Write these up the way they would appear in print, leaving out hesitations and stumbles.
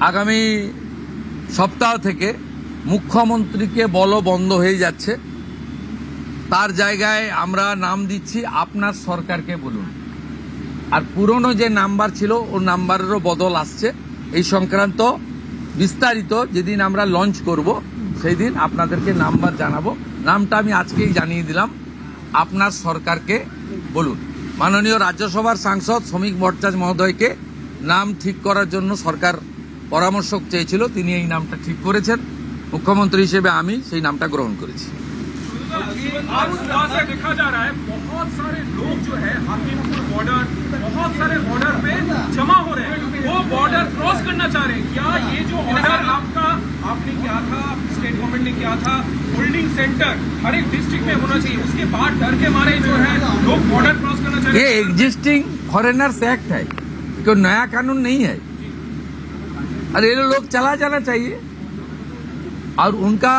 আগামী সপ্তাহ থেকে মুখ্যমন্ত্রীকে বলা বন্ধ হয়ে যাচ্ছে। তার জায়গায় আমরা নাম দিচ্ছি আপনার সরকারকে বলুন। আর পুরনো যে নাম্বার ছিল ও নাম্বারেরও বদল আসছে। এই সংক্রান্ত বিস্তারিত যেদিন আমরা লঞ্চ করব সেই দিন আপনাদেরকে নাম্বার জানাবো। নামটা আমি আজকেই জানিয়ে দিলাম, আপনার সরকারকে বলুন। মাননীয় রাজ্যসভার সাংসদ শ্রমিক ভট্টাচার্য মহোদয়কে নাম ঠিক করার জন্য সরকার পরামর্শ চেয়েছিল, তিনি এই নামটা ঠিক করেছেন। মুখ্যমন্ত্রী হিসেবে আমি সেই নামটা গ্রহণ করেছি। आज सुबह से देखा जा रहा है बहुत सारे लोग जो है हाकिमपुर बॉर्डर, बहुत सारे बॉर्डर पे जमा हो रहे हैं, वो बॉर्डर क्रॉस करना चाह रहे हैं। क्या ये जो ऑर्डर आपने किया था, स्टेट गवर्नमेंट ने किया था, होल्डिंग सेंटर हर एक डिस्ट्रिक्ट में होना चाहिए, उसके बाद डर के मारे जो है लोग बॉर्डर क्रॉस करना चाह रहे हैं। ये एग्जिस्टिंग फॉरेनर्स एक्ट है, कोई नया कानून नहीं है। और ये लोग चला जाना चाहिए। और उनका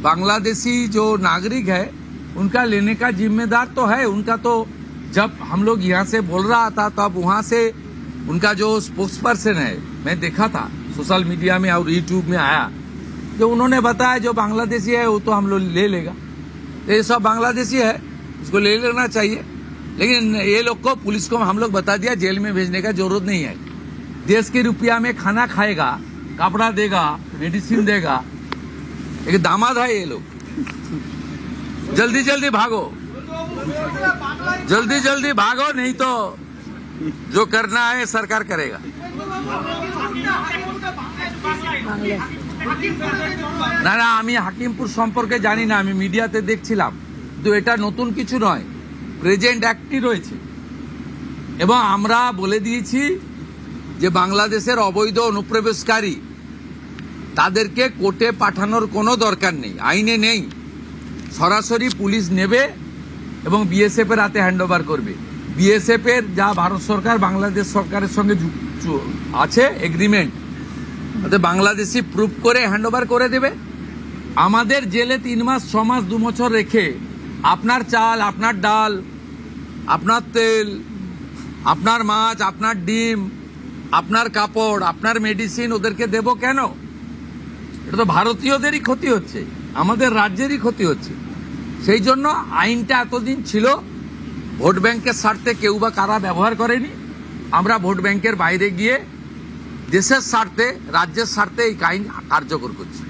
बांग्लादेशी जो नागरिक है उनका लेने का जिम्मेदार तो है उनका। तो जब हम लोग यहाँ से बोल रहा था तब वहाँ से उनका जो स्पोक्स पर्सन है, मैं देखा था सोशल मीडिया में और यूट्यूब में आया, जो उन्होंने बताया जो बांग्लादेशी है वो तो हम लोग ले लेगा। तो ये सब बांग्लादेशी है, उसको ले लेना चाहिए। लेकिन ये लोग को, पुलिस को हम लोग बता दिया जेल में भेजने का जरूरत नहीं है। देश के रुपया में खाना खाएगा, कपड़ा देगा, मेडिसिन देगा। एक दामाद है ये लोग। जल्दी जल्दी भागो, जल्दी जल्दी भागो, नहीं तो जो करना है सरकार करेगा। না না, আমি হাকিমপুর সম্পর্কে জানি না, আমি মিডিয়াতে দেখছিলাম। কিন্তু এটা নতুন কিছু নয়, প্রেজেন্ট অ্যাক্টই রয়েছে। এবং আমরা বলে দিয়েছি যে বাংলাদেশের অবৈধ অনুপ্রবেশকারী তাদেরকে কোর্টে পাঠানোর কোনো দরকার নেই, আইনে নেই। সরাসরি পুলিশ নেবে এবং বিএসএফ এর হাতে হ্যান্ডওভার করবে। বিএসএফ এর যা ভারত সরকার বাংলাদেশ সরকারের সঙ্গে আছে এগ্রিমেন্ট, তাতে বাংলাদেশি প্রুফ করে হ্যান্ডওভার করে দেবে। আমাদের জেলে 3 মাস 6 মাস 2 বছর রেখে আপনার চাল, আপনার ডাল, আপনার তেল, আপনার মাছ, আপনার ডিম, আপনার কাপড়, আপনার মেডিসিন ওদেরকে দেব কেন? এটা তো ভারতীয়দেরই ক্ষতি হচ্ছে, আমাদের রাজ্যেরই ক্ষতি হচ্ছে। সেই জন্য আইনটা এতদিন ছিল ভোট ব্যাংকের স্বার্থে কেউ বা কারা ব্যবহার করেনি। আমরা ভোট ব্যাংকের বাইরে গিয়ে দেশের স্বার্থে, রাজ্যের স্বার্থে এই আইন কার্যকর করছি।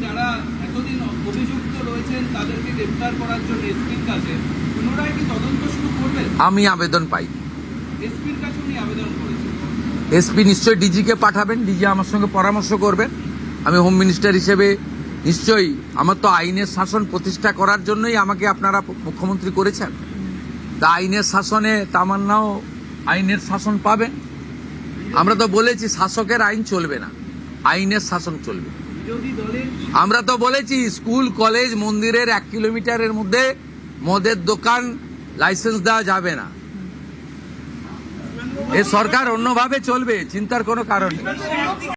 যারা এতদিন অভিযুক্ত রয়েছেন তাদেরকে গ্রেফতার করার জন্য এসপির কাছে পুনরায় কি তদন্ত শুরু করবেন? আমি আবেদন পাই, এসপির কাছে উনি আবেদন করেছেন। এসপি নিশ্চয়ই ডিজিকে পাঠাবেন, ডিজি আমার সঙ্গে পরামর্শ করবেন। আমি হোম মিনিস্টার হিসেবে নিশ্চয়ই, আমার তো আইনের শাসন প্রতিষ্ঠা করার জন্যই আমাকে আপনারা মুখ্যমন্ত্রী করেছেন। তা আইনের শাসনে তামান্নাও আইনের শাসন পাবেন। আমরা তো বলেছি শাসকের আইন চলবে না, আইনের শাসন চলবে। আমরা তো বলেছি স্কুল, কলেজ, মন্দিরের 1 কিলোমিটারের মধ্যে মদের দোকান লাইসেন্স দেওয়া যাবে না। এ সরকার অন্যভাবে চলবে, চিন্তার কোনো কারণ নেই।